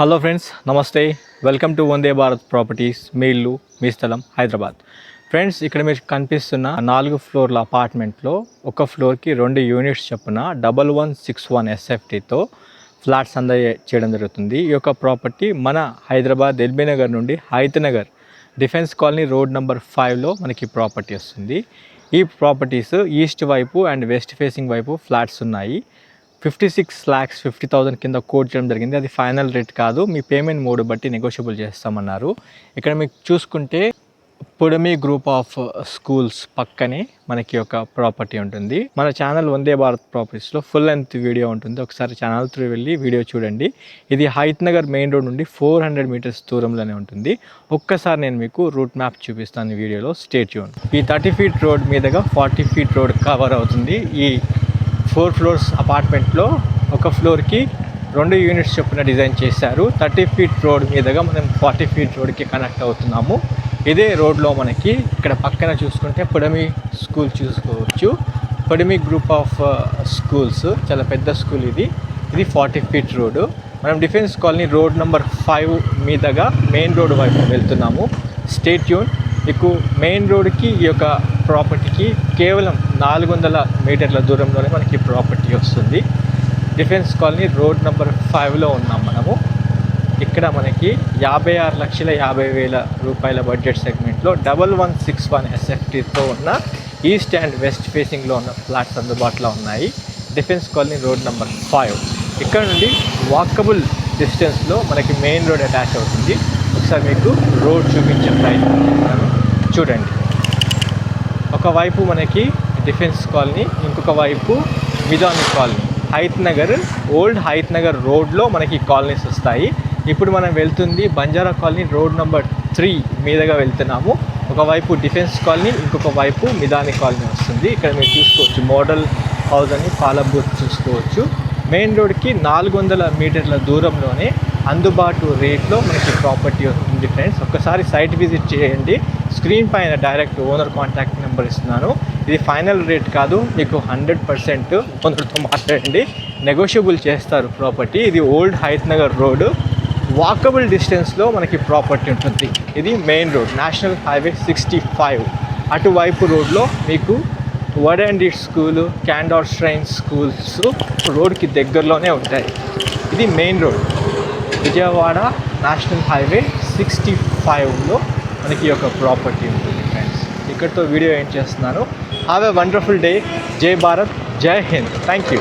Hello friends, నమస్తే. Welcome to Vande Bharat properties, మీ ఇల్లు మీ స్థలం హైదరాబాద్. ఫ్రెండ్స్, ఇక్కడ మీరు కనిపిస్తున్న 4 ఫ్లోర్ల అపార్ట్మెంట్లో ఒక ఫ్లోర్కి 2 యూనిట్స్ చొప్పున 1161 ఎస్ఎఫ్టీతో ఫ్లాట్స్ చేయడం జరుగుతుంది. ఈ యొక్క ప్రాపర్టీ మన హైదరాబాద్ ఎల్బీ నగర్ నుండి Hayath Nagar defence colony road number 5లో మనకి ప్రాపర్టీ వస్తుంది. ఈ ప్రాపర్టీస్ ఈస్ట్ వైపు అండ్ వెస్ట్ ఫేసింగ్ వైపు ఫ్లాట్స్ ఉన్నాయి. 56,50,000 కింద కోట్ చేయడం జరిగింది. అది ఫైనల్ రేట్ కాదు, మీ పేమెంట్ మోడ్ బట్టి నెగోషియబుల్ చేస్తామన్నారు. ఇక్కడ మీకు చూసుకుంటే పుడమి గ్రూప్ ఆఫ్ స్కూల్స్ పక్కనే మనకి ఒక ప్రాపర్టీ ఉంటుంది. మన channel Vande Bharat ప్రాపర్టీస్లో full length video ఉంటుంది. ఒకసారి ఛానల్ త్రూ వెళ్ళి వీడియో చూడండి. ఇది హైత్ నగర్ మెయిన్ రోడ్ నుండి 400 మీటర్స్ దూరంలోనే ఉంటుంది. ఒక్కసారి నేను మీకు రూట్ మ్యాప్ చూపిస్తాను ఈ వీడియోలో. Stay tune. ఈ 30 ఫీట్ రోడ్ మీదుగా 40 ఫీట్ రోడ్ కవర్ అవుతుంది. ఈ 4 ఫ్లోర్స్ అపార్ట్మెంట్లో ఒక ఫ్లోర్కి 2 యూనిట్స్ చొప్పున డిజైన్ చేశారు. 30 ఫీట్ రోడ్ మీదుగా మనం 40 ఫీట్ రోడ్కి కనెక్ట్ అవుతున్నాము. ఇదే రోడ్లో మనకి ఇక్కడ పక్కన చూసుకుంటే పుడమి స్కూల్ చూసుకోవచ్చు. పుడమి గ్రూప్ ఆఫ్ స్కూల్స్, చాలా పెద్ద స్కూల్ ఇది. 40 ఫీట్ రోడ్. మనం డిఫెన్స్ కాలనీ రోడ్ నెంబర్ 5 మీదుగా మెయిన్ రోడ్ వైపు వెళ్తున్నాము. Stay tune. మీకు మెయిన్ రోడ్కి ఈ యొక్క ప్రాపర్టీకి కేవలం 400 మీటర్ల దూరంలోనే మనకి ప్రాపర్టీ వస్తుంది. డిఫెన్స్ కాలనీ రోడ్ నెంబర్ 5లో ఉన్నాం మనము. ఇక్కడ మనకి 56,50,000 రూపాయల బడ్జెట్ సెగ్మెంట్లో 1161 ఎస్ఎఫ్టీతో ఉన్న ఈస్ట్ అండ్ వెస్ట్ ఫేసింగ్లో ఉన్న ఫ్లాట్స్ అందుబాటులో ఉన్నాయి. Defence colony road number 5. ఇక్కడ నుండి వాకబుల్ డిస్టెన్స్లో మనకి మెయిన్ రోడ్ అటాచ్ అవుతుంది. ఒకసారి మీకు రోడ్ చూపించే ప్రయత్నం చేస్తాను, చూడండి. ఒకవైపు మనకి డిఫెన్స్ కాలనీ, ఇంకొక వైపు మిదాని కాలనీ. హైత్ నగర్, ఓల్డ్ హైత్ నగర్ రోడ్లో మనకి కాలనీస్ వస్తాయి. ఇప్పుడు మనం వెళ్తుంది బంజారా కాలనీ రోడ్ నెంబర్ 3 మీదుగా వెళ్తున్నాము. ఒకవైపు డిఫెన్స్ కాలనీ, ఇంకొక వైపు మిదాని కాలనీ వస్తుంది. ఇక్కడ మీరు చూసుకోవచ్చు మోడల్ హౌస్ అని, పాలబూత్ చూసుకోవచ్చు. మెయిన్ రోడ్కి 400 మీటర్ల దూరంలోనే అందుబాటు రేట్లో మనకి ప్రాపర్టీ ఉంది. ఫ్రెండ్స్, ఒక్కసారి సైట్ విజిట్ చేయండి. స్క్రీన్ పైన డైరెక్ట్ ఓనర్ కాంటాక్ట్ నెంబర్ ఇస్తున్నాను. ఇది ఫైనల్ రేట్ కాదు, మీకు 100% ఓనర్తో మాట్లాడండి, నెగోషియబుల్ చేస్తారు ప్రాపర్టీ. ఇది old Hayath Nagar road, walkable డిస్టెన్స్లో మనకి ప్రాపర్టీ ఉంటుంది. ఇది మెయిన్ రోడ్, నేషనల్ హైవే 65. అటువైపు రోడ్లో మీకు వర్డ్ అండ్ ఇట్ స్కూలు, క్యాండార్ స్ట్రైన్ స్కూల్స్ రోడ్కి దగ్గరలోనే ఉంటాయి. ఇది main road, Vijayawada national highway 65లో మనకి ఒక ప్రాపర్టీ ఉంటుంది. ఫ్రెండ్స్, ఇక్కడితో వీడియో ఎండ్ చేస్తున్నాను. Have a wonderful day. జై భారత్, జై హింద్. Thank you.